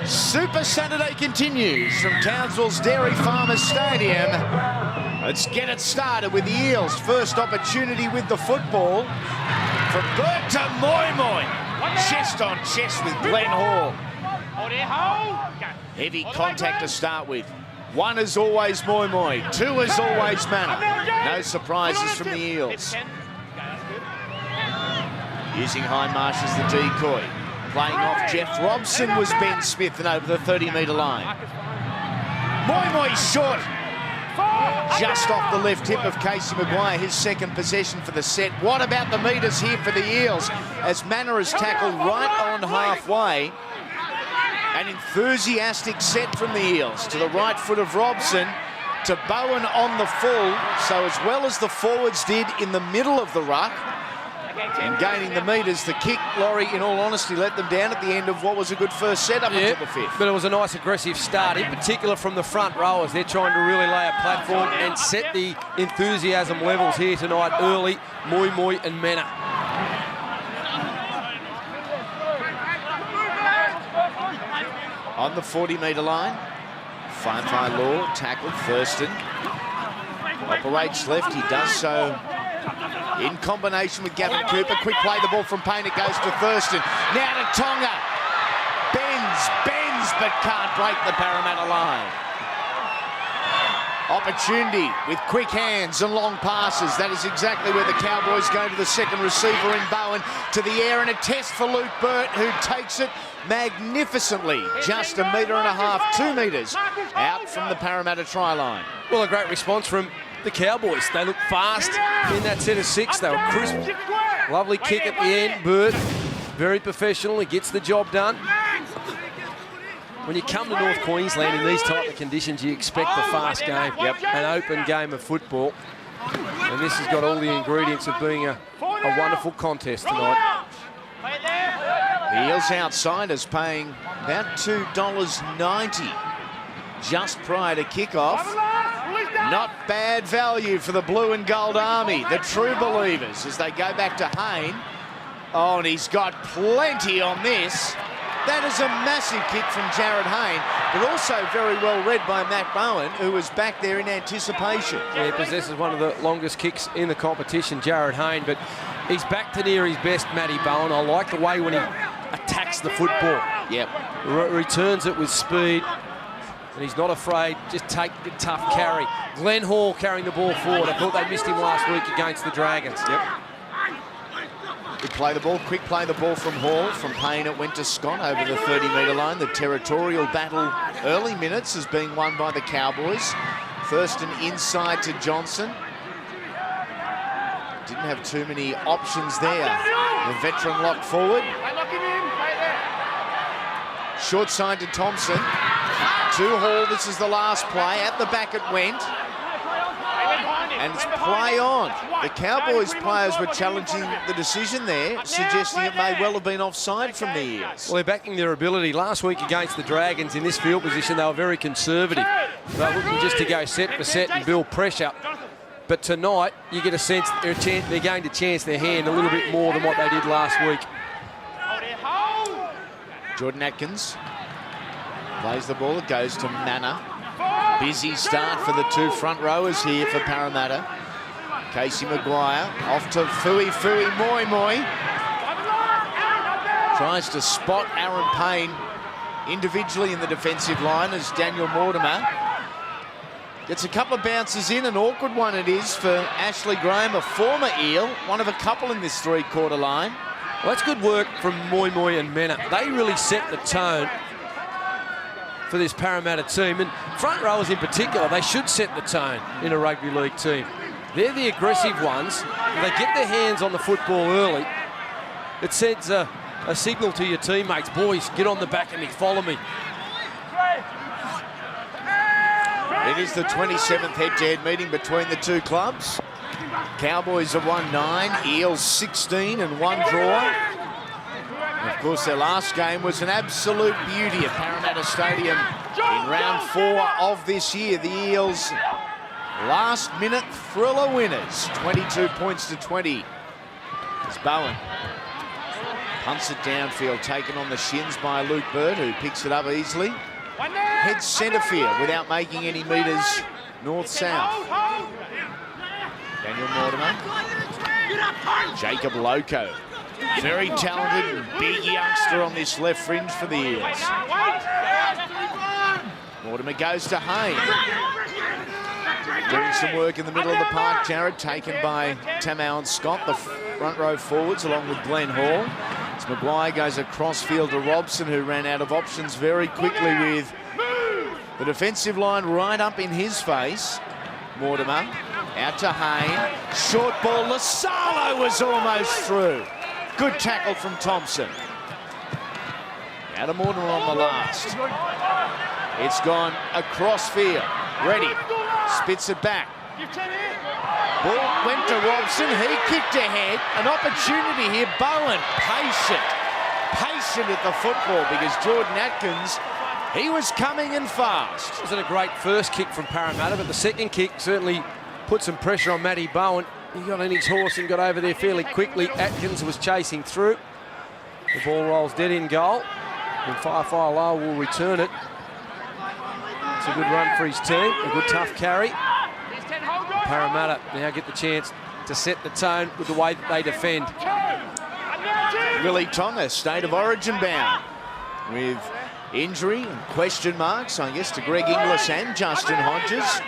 Super Saturday continues from Townsville's Dairy Farmers Stadium. Let's get it started with the Eels. First opportunity with the football. From Burt to Moi. Chest on chest with Glenn Hall. Heavy contact to start with. One is always Moi. Two is always Manna. No surprises from the Eels. Using Hindmarsh as the decoy. Playing off Jeff Robson was Ben Smith and over the 30-metre line. Moi short. Just off the left hip of Casey Maguire, his second possession for the set. What about the metres here for the Eels as Manna is tackled right on halfway. An enthusiastic set from the Eels to the right foot of Robson to Bowen on the full. So as well as the forwards did in the middle of the ruck, and gaining the metres, the kick, Laurie, in all honesty, let them down at the end of what was a good first set up until the fifth. But it was a nice aggressive start, in particular from the front rowers. They're trying to really lay a platform and set the enthusiasm levels here tonight early, Moi and Manna. On the 40-metre line, Fai Law tackled Thurston. Operates left, he does so in combination with Gavin Cooper. Quick play, the ball from Payne, it goes to Thurston. Now to Tonga. Bends, but can't break the Parramatta line. Opportunity with quick hands and long passes. That is exactly where the Cowboys go to the second receiver in Bowen to the air, and a test for Luke Burt, who takes it magnificently. Just 1.5 metres, 2 metres out from the Parramatta try line. Well, a great response from the Cowboys. They look fast in that set of six. They were crisp. Lovely kick at the end. Burt, very professional. He gets the job done. When you come to North Queensland in these type of conditions, you expect a fast game, an open game of football. And this has got all the ingredients of being a wonderful contest tonight. The Eels outsiders paying about $2.90 just prior to kickoff. Not bad value for the Blue and Gold Army, the true believers, as they go back to Hayne. Oh, and he's got plenty on this. That is a massive kick from Jared Hayne, but also very well read by Matt Bowen, who was back there in anticipation. Yeah, he possesses one of the longest kicks in the competition, Jared Hayne, but he's back to near his best, Matty Bowen. I like the way when he attacks the football. Returns it with speed. And he's not afraid, just take the tough carry. Glenn Hall carrying the ball forward. I thought they missed him last week against the Dragons. Good play the ball, quick play the ball from Hall. From Payne it went to Scott over the 30-metre line. The territorial battle early minutes is being won by the Cowboys. Thurston inside to Johnson. Didn't have too many options there. The veteran locked forward. Short side to Thompson. To Hall, this is the last play. At the back it went. And it's play on. The Cowboys players were challenging the decision there, suggesting it may well have been offside from the Eels. Well, they're backing their ability. Last week against the Dragons in this field position, they were very conservative. They're looking just to go set for set and build pressure. But tonight, you get a sense that they're going to chance their hand a little bit more than what they did last week. Jordan Atkins plays the ball, it goes to Manna. Busy start for the two front rowers here for Parramatta. Casey Maguire off to Moi. Tries to spot Aaron Payne individually in the defensive line as Daniel Mortimer gets a couple of bounces in. An awkward one it is for Ashley Graham, a former Eel, one of a couple in this three-quarter line. Well, that's good work from Moi and Manna. They really set the tone for this Parramatta team, and front rowers in particular, they should set the tone in a rugby league team. They're the aggressive ones. They get their hands on the football early. It sends a signal to your teammates, boys, get on the back of me, follow me. It is the 27th head-to-head meeting between the two clubs. Cowboys have won 9, Eels 16 and 1 draw. And of course, their last game was an absolute beauty at Parramatta Stadium in round 4 of this year. The Eels last-minute thriller winners, 22 points to 20. It's Bowen. Punts it downfield, taken on the shins by Luke Bird, who picks it up easily. Heads centre field without making any metres north-south. Daniel Mortimer. Jacob Loco. Very talented and big youngster on this left fringe for the Eels. Mortimer goes to Hayne. Doing some work in the middle of the park, Jared, taken by Tamau and Scott, the front row forwards, along with Glenn Hall. As Maguire goes across field to Robson, who ran out of options very quickly with the defensive line right up in his face. Mortimer out to Hayne. Short ball, Lasalo was almost through. Good tackle from Thompson. Out of Mortimer on the last. It's gone across field. Ready. Spits it back. Ball went to Robson. He kicked ahead. An opportunity here. Bowen, patient at the football because Jordan Atkins, he was coming in fast. Wasn't a great first kick from Parramatta, but the second kick certainly put some pressure on Matty Bowen. He got on his horse and got over there fairly quickly. Atkins was chasing through. The ball rolls dead in goal. And Firefly Low will return it. It's a good run for his team, a good tough carry. Parramatta now get the chance to set the tone with the way that they defend. Willie Tonga, State of Origin bound, with injury and question marks, I guess, to Greg Inglis and Justin Hodges.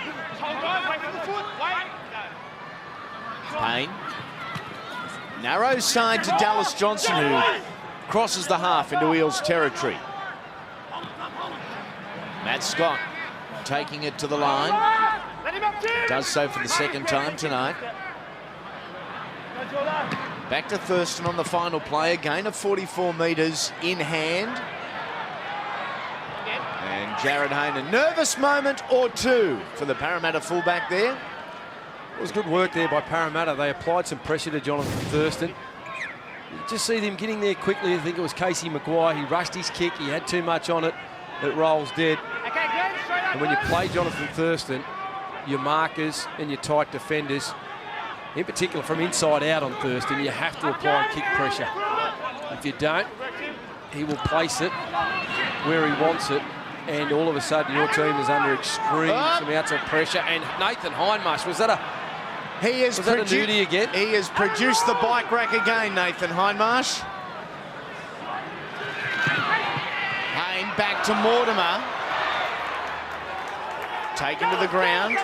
Payne. Narrow side to Dallas Johnson, who crosses the half into Eels territory. Matt Scott taking it to the line. Does so for the second time tonight. Back to Thurston on the final play. A gain of 44 metres in hand. And Jared Hayne, a nervous moment or two for the Parramatta fullback there. It was good work there by Parramatta. They applied some pressure to Jonathan Thurston. You just see them getting there quickly. I think it was Casey Maguire. He rushed his kick. He had too much on it. It rolls dead. And when you play Jonathan Thurston, your markers and your tight defenders, in particular from inside out on Thurston, you have to apply kick pressure. If you don't, he will place it where he wants it, and all of a sudden your team is under extreme amounts of pressure. And Nathan Hindmarsh, was that a nudie again? He has produced the bike rack again, Nathan Hindmarsh. Hayne back to Mortimer. Taken to the ground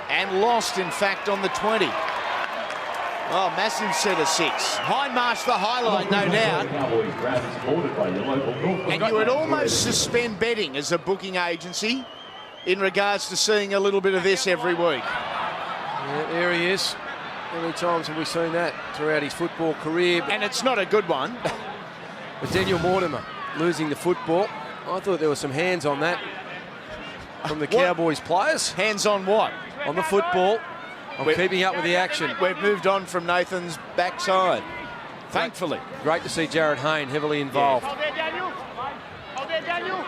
and lost, in fact, on the 20. Oh, massive set of six. Hindmarsh the highlight, no doubt. And you would almost suspend betting as a booking agency in regards to seeing a little bit of this every week. Yeah, there he is. How many times have we seen that throughout his football career? And it's not a good one. But Daniel Mortimer losing the football. I thought there were some hands on that from the Cowboys players. Hands on what? On the football. I'm keeping up with the action. We've moved on from Nathan's backside, thankfully. Great to see Jared Hayne heavily involved. Hold there, Daniel. Hold there, Daniel.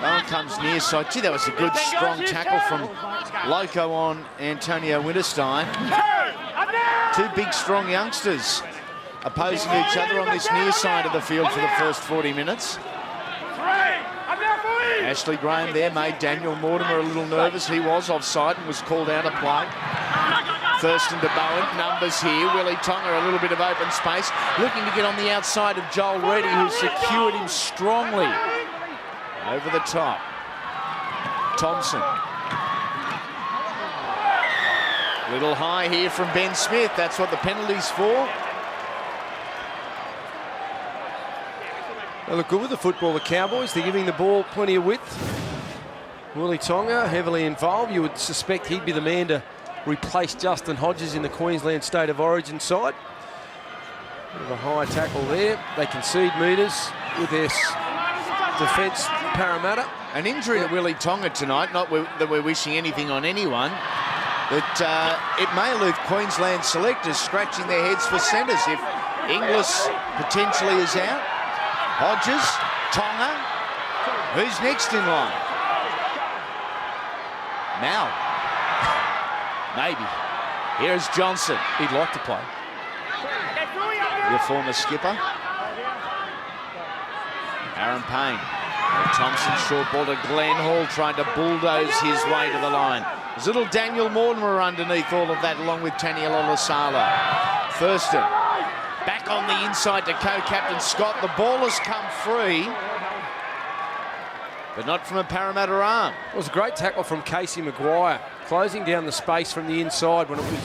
Bowen comes near side. Gee, that was a good, strong tackle from Loco on Antonio Winterstein. Two big, strong youngsters opposing each other on this near side of the field for the first 40 minutes. Ashley Graham there made Daniel Mortimer a little nervous. He was offside and was called out of play. Thurston to Bowen, numbers here. Willie Tonga, a little bit of open space, looking to get on the outside of Joel Reddy, who secured him strongly over the top. Thompson. Little high here from Ben Smith. That's what the penalty's for. They look good with the football, the Cowboys. They're giving the ball plenty of width. Willie Tonga heavily involved. You would suspect he'd be the man to replace Justin Hodges in the Queensland State of Origin side. Bit of a high tackle there. They concede metres with their defence, Parramatta. An injury to Willie Tonga tonight, not that we're wishing anything on anyone, but it may leave Queensland selectors scratching their heads for centres if Inglis potentially is out. Hodges, Tonga, who's next in line? Mal, maybe. Here's Johnson. He'd like to play. Your former skipper. Aaron Payne. Thompson short ball to Glenn Hall, trying to bulldoze his way to the line. There's little Daniel Mortimer underneath all of that, along with Taniela Lasala. Thurston back on the inside to co-captain Scott. The ball has come free, but not from a Parramatta arm. It was a great tackle from Casey Maguire, closing down the space from the inside when it was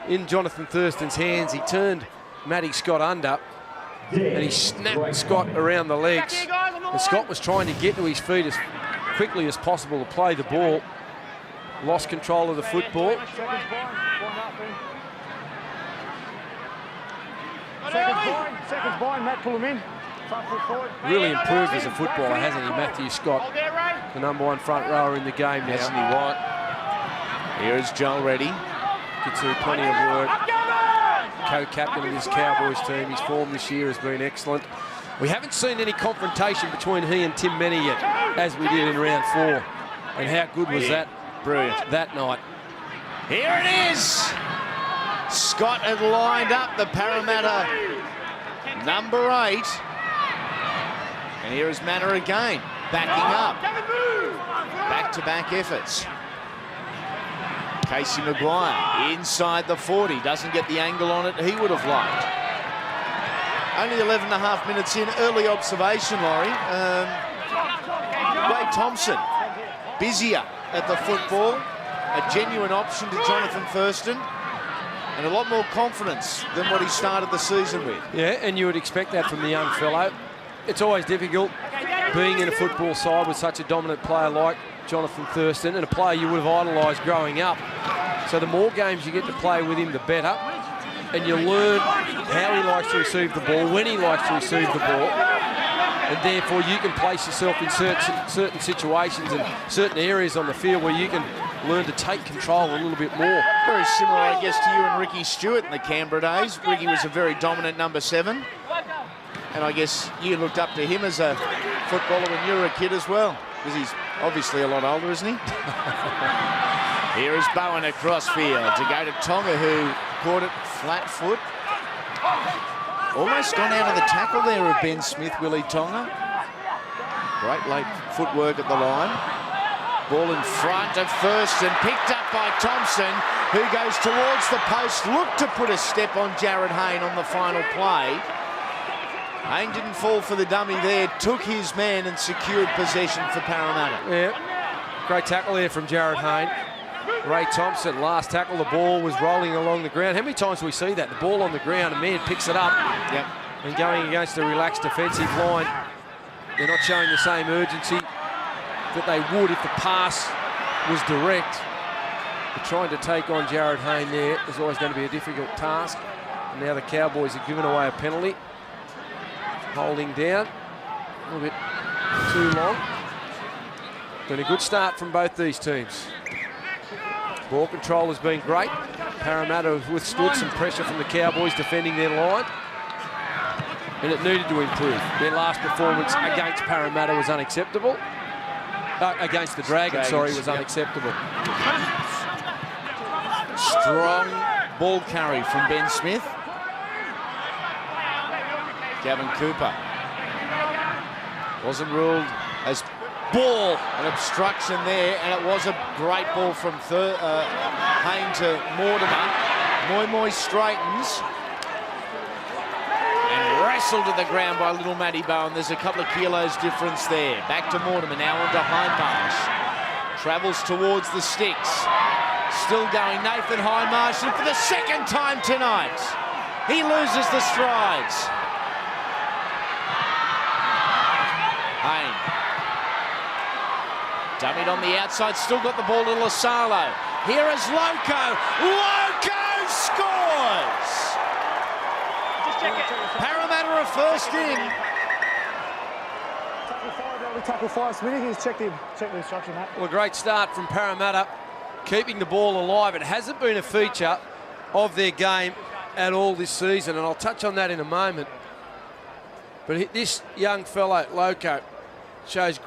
in Jonathan Thurston's hands. He turned Matty Scott under, and he snapped Scott around the legs. And Scott was trying to get to his feet as quickly as possible to play the ball. Lost control of the football. Seconds behind, Matt, pull him in. Really improved as a footballer, hasn't he, Matthew Scott? The #1 front rower in the game now. Hasn't he what? Here's Joel Reddy. Gets through plenty of work. Co-captain of this Cowboys team. His form this year has been excellent. We haven't seen any confrontation between he and Tim Menny yet, as we did in round 4. And how good was that? Brilliant. That night. Here it is. Scott had lined up the Parramatta #8. And here is Manor again, backing up. Back-to-back efforts. Casey Maguire inside the 40. Doesn't get the angle on it he would have liked. Only 11.5 minutes in. Early observation, Laurie. Ray Thompson, busier at the football. A genuine option to Jonathan Thurston. And a lot more confidence than what he started the season with. Yeah, and you would expect that from the young fellow. It's always difficult being in a football side with such a dominant player like Jonathan Thurston, and a player you would have idolised growing up. So the more games you get to play with him, the better. And you learn how he likes to receive the ball, when he likes to receive the ball. And therefore you can place yourself in certain situations and certain areas on the field where you can learn to take control a little bit more. Very similar, I guess, to you and Ricky Stewart in the Canberra days. Ricky was a very dominant #7. And I guess you looked up to him as a footballer when you were a kid as well, because he's obviously a lot older, isn't he? Here is Bowen across field to go to Tonga, who caught it flat foot. Almost gone out of the tackle there of Ben Smith, Willie Tonga. Great late footwork at the line. Ball in front of Thurston, picked up by Thompson, who goes towards the post, looked to put a step on Jared Hayne on the final play. Hayne didn't fall for the dummy there, took his man and secured possession for Parramatta. Yeah, great tackle there from Jared Hayne. Ray Thompson, last tackle, the ball was rolling along the ground. How many times do we see that? The ball on the ground, a man picks it up. Yep. And going against a relaxed defensive line, they're not showing the same urgency that they would if the pass was direct. But trying to take on Jared Hayne there is always going to be a difficult task. And now the Cowboys have given away a penalty. Holding down a little bit too long. Been a good start from both these teams. Ball control has been great. Parramatta have withstood some pressure from the Cowboys defending their line, and it needed to improve. Their last performance against Parramatta was unacceptable. Against the Dragons, sorry, was unacceptable. Strong ball carry from Ben Smith. Gavin Cooper wasn't ruled as ball, an obstruction there, and it was a great ball from Hayne to Mortimer. Moy straightens and wrestled to the ground by little Matty Bowen. There's a couple of kilos difference there. Back to Mortimer, now onto Hindmarsh. Travels towards the sticks. Still going, Nathan Hindmarsh, and for the second time tonight, he loses the strides. Hayne. Dummied on the outside, still got the ball to Lasalo. Here is Loco. Loco scores! Parramatta are first in. Tackle 5, Smitty. Check the instruction, Matt. Well, a great start from Parramatta, keeping the ball alive. It hasn't been a feature of their game at all this season, and I'll touch on that in a moment. But this young fellow, Loco, shows